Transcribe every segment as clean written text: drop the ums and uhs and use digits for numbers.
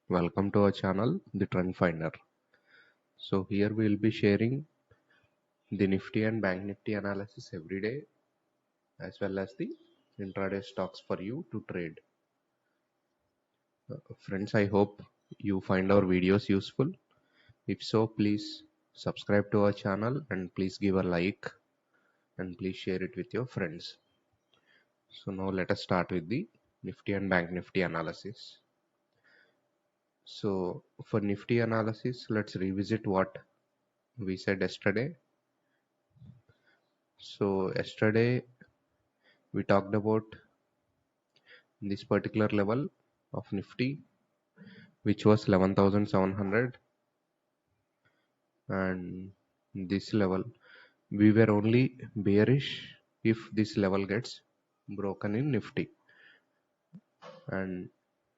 Welcome to our channel, The Trend Finder. So here we will be sharing the Nifty and Bank Nifty analysis every day, as well as the intraday stocks for you to trade. Friends, I hope you find our videos useful. If so, please subscribe to our channel and please give a like and please share it with your friends. So now let us start with the Nifty and Bank Nifty analysis. So for Nifty analysis, let's revisit what we said yesterday. So yesterday we talked about this particular level of Nifty, which was 11,700, and this level we were only bearish if this level gets broken in Nifty, and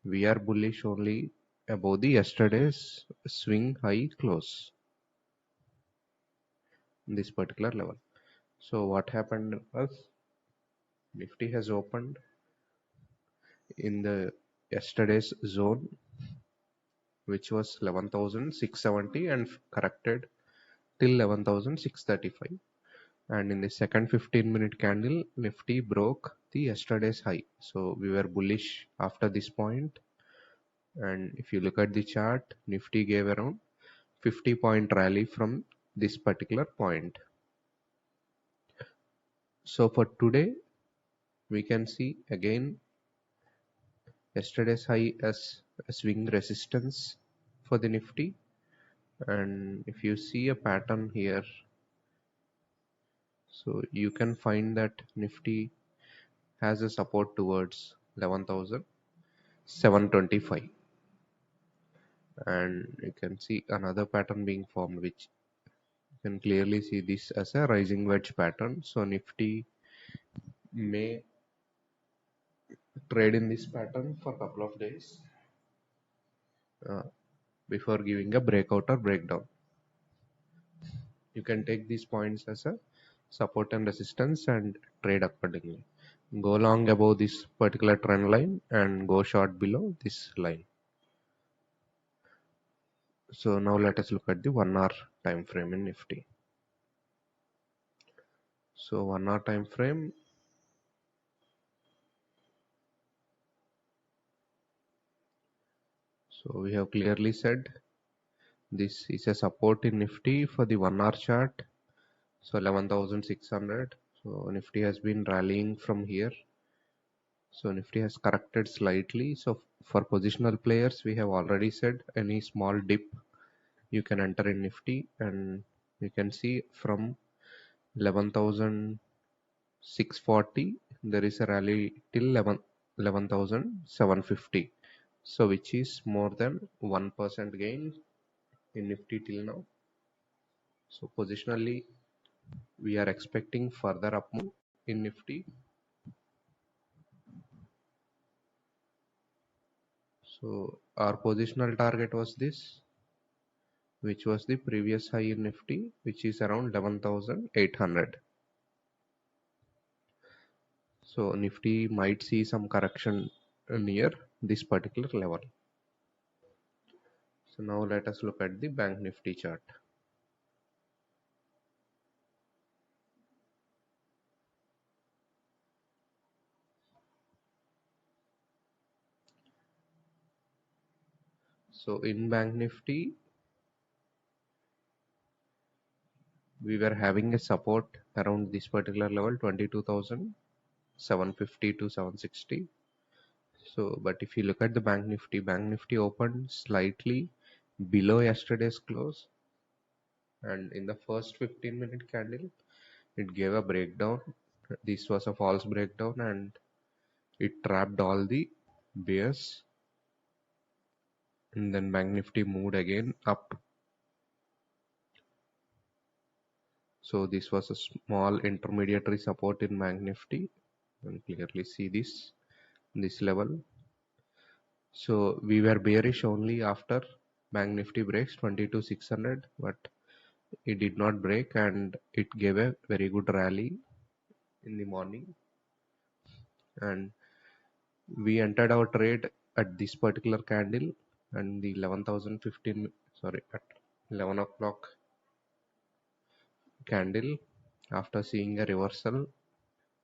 we are bullish only above the yesterday's swing high close, this particular level. So what happened was Nifty has opened in the yesterday's zone, which was 11,670, and corrected till 11,635, and in the second 15-minute candle Nifty broke the yesterday's high. So we were bullish after this point, and if you look at the chart, Nifty gave around 50-point rally from this particular point. So for today we can see again yesterday's high as a swing resistance for the Nifty, and if you see a pattern here, so you can find that Nifty has a support towards 11,725, and you can see another pattern being formed, which you can clearly see this as a rising wedge pattern. So Nifty may trade in this pattern for a couple of days uh, before giving a breakout or breakdown. You can take these points as a support and resistance and trade accordingly. Go long above this particular trend line and go short below this line. So now let us look at the 1 hour time frame in Nifty. So 1 hour time frame, so we have clearly said this is a support in Nifty for the 1 hour chart. So 11,600. So Nifty has been rallying from here. So Nifty has corrected slightly. So for positional players, we have already said any small dip you can enter in Nifty, and you can see from 11,640 there is a rally till 11,750. So which is more than 1% gain in Nifty till now. So positionally we are expecting further up move in Nifty. So our positional target was this, which was the previous high in Nifty, which is around 11,800. So Nifty might see some correction near this particular level. So now let us look at the Bank Nifty chart. So in Bank Nifty, we were having a support around this particular level, 22,750 to 760. So, but if you look at the Bank Nifty opened slightly below yesterday's close, and in the first 15-minute candle, it gave a breakdown. This was a false breakdown, and it trapped all the bears, and then Bank Nifty moved again up. So this was a small intermediary support in Bank Nifty. You can clearly see this level. So we were bearish only after Bank Nifty breaks 22,600, but it did not break and it gave a very good rally in the morning, and we entered our trade at this particular candle and the 11,015, sorry, at 11 o'clock candle after seeing a reversal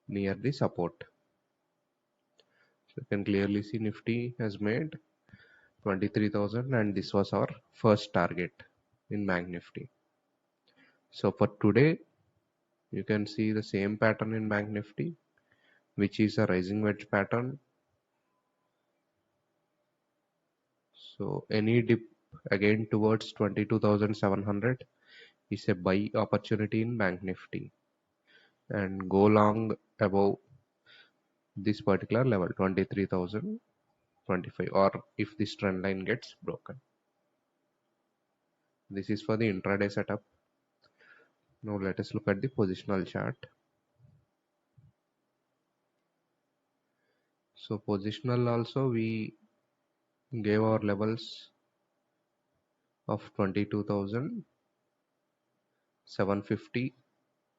near the support. So you can clearly see Nifty has made 23,000 and this was our first target in Bank Nifty. So for today, you can see the same pattern in Bank Nifty, which is a rising wedge pattern. So any dip again towards 22,700 is a buy opportunity in Bank Nifty, and go long above this particular level 23,025, or if this trend line gets broken. This is for the intraday setup. Now let us look at the positional chart. So positional also we gave our levels of 22,750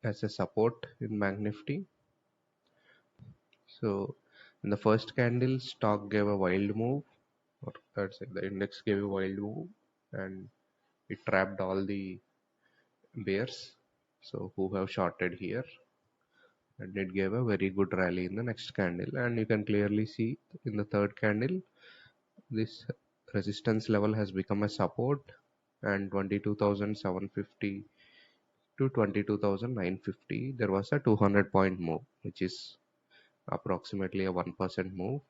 as a support in Bank Nifty. So in the first candle, stock gave a wild move, or let's say the index gave a wild move, and it trapped all the bears. So who have shorted here, and it gave a very good rally in the next candle. And you can clearly see in the third candle, this resistance level has become a support, and 22,750 to 22,950 there was a 200-point move, which is approximately a 1% move.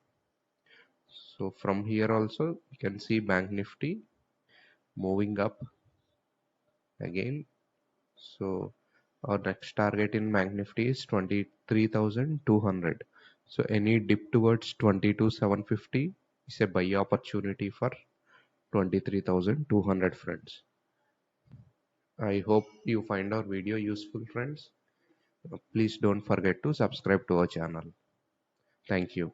So from here also you can see Bank Nifty moving up again. So our next target in Bank Nifty is 23,200. So any dip towards 22,750 is a buy opportunity for 23,200, friends. I hope you find our video useful, friends. Please don't forget to subscribe to our channel. Thank you.